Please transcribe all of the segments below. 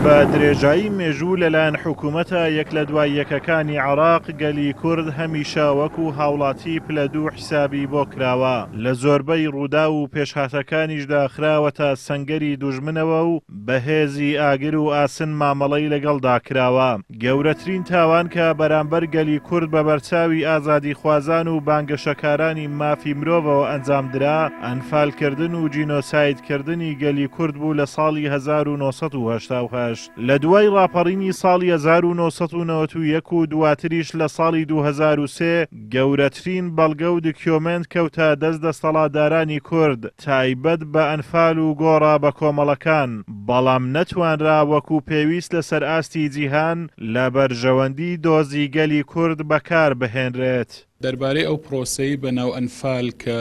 بە درێژایی مێژوو لەلایەن حکوومەتە یەک لە دوای یەکەکانی عێراق گەلی کورد هەمیشە وەکو هاوڵاتی پلە دوو حیسابی بۆ کراوە لە زۆربەی ڕوودا و پێشهاتەکانیشدا خراوەتە سەنگەری دوژمنەوە و بەهێزی ئاگر و ئاسن مامەڵەی لەگەڵدا کراوە. گەورەترین تاوان کە بەرامبەر گەلی کورد بە بەرچاوی ئازادی خوازان و بانگەشەکارانی مافی مرۆڤەوە ئەنجامدرا ئەنفالکردن و جینۆسایدکردنی گەلی کورد بوو لە ساڵی 1980 لە دوای ڕاپەڕینی ساڵی 1991 و دواتریش لە ساڵی 2003 گەورەترین بەڵگە و دکیۆمنت کەوتە دەست دەسەڵاتدارانی کورد تایبەت بە ئەنفال و گۆڕا بە کۆمەڵەکان، بەڵام نەتوانرا وەکو پێویست لەسەر ئاستی جیهان لە بەرژەوەندی دۆزی گەلی کورد بەکار بهێنرێت. دەربارەی ئەو پرۆسەی بەناو ئەنفال کە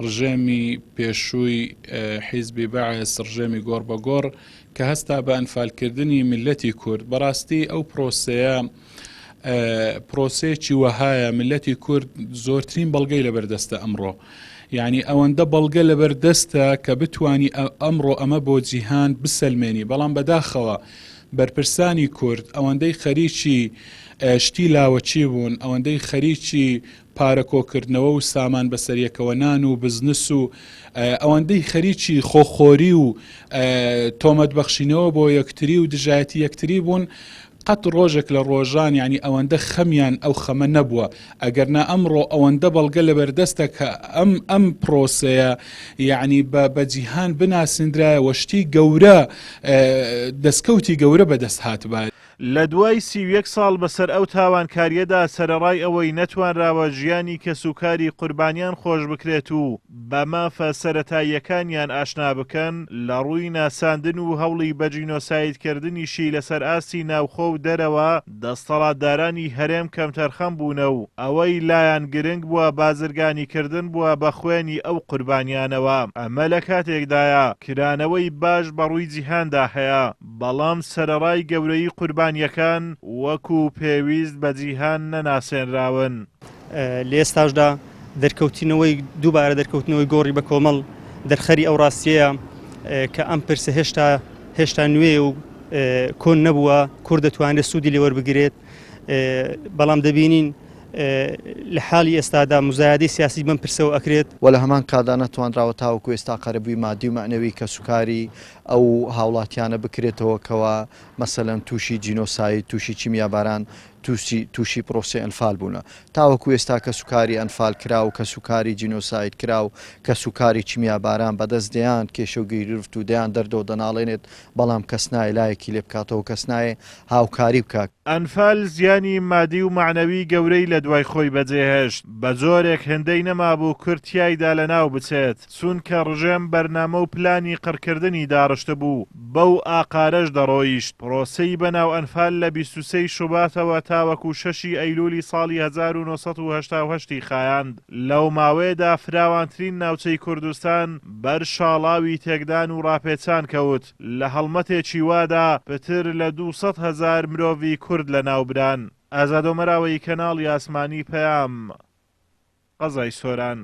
ڕژێمی پێشووی حیزبی بەعەس ڕژێمی گۆڕ بە گۆڕ کە هەستا بە ئەنفالکردنی میلەتی کورد، بەڕاستی ئەو پرۆسەیە پرۆسەیەکی وەهایە میلەتی کورد زۆرترین بەڵگەی لەبەردەستە ئەمڕۆ. یعنی ئەوەندە بەڵگە لەبەردەستە کە بتوانی ئەمڕۆ ئەمە بۆ جیهان بسەلمێنی، بەڵام بەداخەوە بەرپرسانی کورد ئەوەندەی خەریکی شتی لاوەچی بوون، ئەوەندەی خەریکی پارەکۆکردنەوە و سامان بەسەریەکەوە نان و بزنس و ئەوەندەی خەریکی خۆخۆری و تۆمەتبەخشینەوە بۆ یەکتری و دژایەتی یەکتری بوون، قەت ڕۆژێک لە ڕۆژان یعنی ئەوەندە خەمیان ئەو خەمە نەبووە. ئەگەرنا ئەمڕۆ ئەوەندە بەڵگە لەبەردەستە کە ئەم پرۆسەیە یعنی بە جیهان بناسیندرایە وەشتی گەورە دەستکەوتی گەورە بەدەست هاتبات. لە دوای 31 ساڵ بەسەر ئەو تاوانکاریەدا سەرەڕای ئەوەی نەتوانراوە ژیانی کەسوکاری قوربانیان خۆش بکرێت و بە مافە سەرەتاییەکانیان ئاشنا بکەن لە ڕووی ناساندن و هەوڵی بە جینۆسایدکردنیشی لەسەر ئاستی ناوخۆ و دەرەوە دەسەڵاتدارانی هەرێم کەمتەرخەم بوونە و ئەوەی لایەن گرنگ بووە بازرگانیکردن بووە بە خوێنی ئەو قوربانیانەوە. ئەمە لە کاتێکدایە کرانەوەی باش بەڕووی جیهاندا هەیە، بەڵام سەرەڕای گەورەی قوربانیەکان وەکو پێویست بە جیهان نەناسێنراون. لە ئێستاشدا دەرکەوتنەوەی دووبارە دەرکەوتنەوەی گۆڕی بە کۆمەڵ دەرخەری ئەو ڕاستیەیە کە ئەم پرسە هێشتا نوێ و کۆن نەبووە، کورد دەتوانێت سوودی لێ وەربگرێت، بەڵام دەبینین لە حالی ئێستادا مزایادەی سیاسی بەم پرسەوە ئەکرێت و لە هەمان کادا نەتوانراوە تاوەکو ئێستا قەرەبووی مادی و معنەوی کەسوکاری ئەو هاوڵاتیانە بکرێتەوە کەوا مەسەلەن تووشی جینۆساید، تووشی چیمیاباران، تووشی پرۆسە ئەنفال بوونە. تاوەکو ئێستا کەسوکاری ئەنفال کرا و کەسوکاری جینۆساید کرا و کەسوکاری چیمیاباران بەدەست دەیان کێشە و گیرفت و دەیان دەردەوە دەناڵێنێت، بەڵام کەس نایە لایەکی لێ بکاتەوە، کەس نایە هاوکاری بکات. ئەنفال زیانی مادی و معنەوی گەورەی لە دوای خۆی بەجێهێشت، بە زۆرێک هەندەی نەمابوو کورتیایدا لە ناو بچێت، چونکە ڕژێم بەرنامە و پلانی قڕکردنی داڕشتە بوو، بەو ئاقارەش دەڕۆیشت. پرۆسەی بەناو ئەنفال لە 23 شوباتەوە تاوەکو 6 ئەیلولی ساڵی 1980 خایاند. لەو ماوەیەدا فراوانترین ناوچەی کوردستان بەر شاڵاوی تێکدان و ڕاپێچان کەوت. لە هەڵمەتێکی وادا پتر لە 200,000 مرۆڤی کورد لە ناوبران. ئازادۆمەراوەی کەناڵی ئاسمانی پەیام، قەزای سۆران.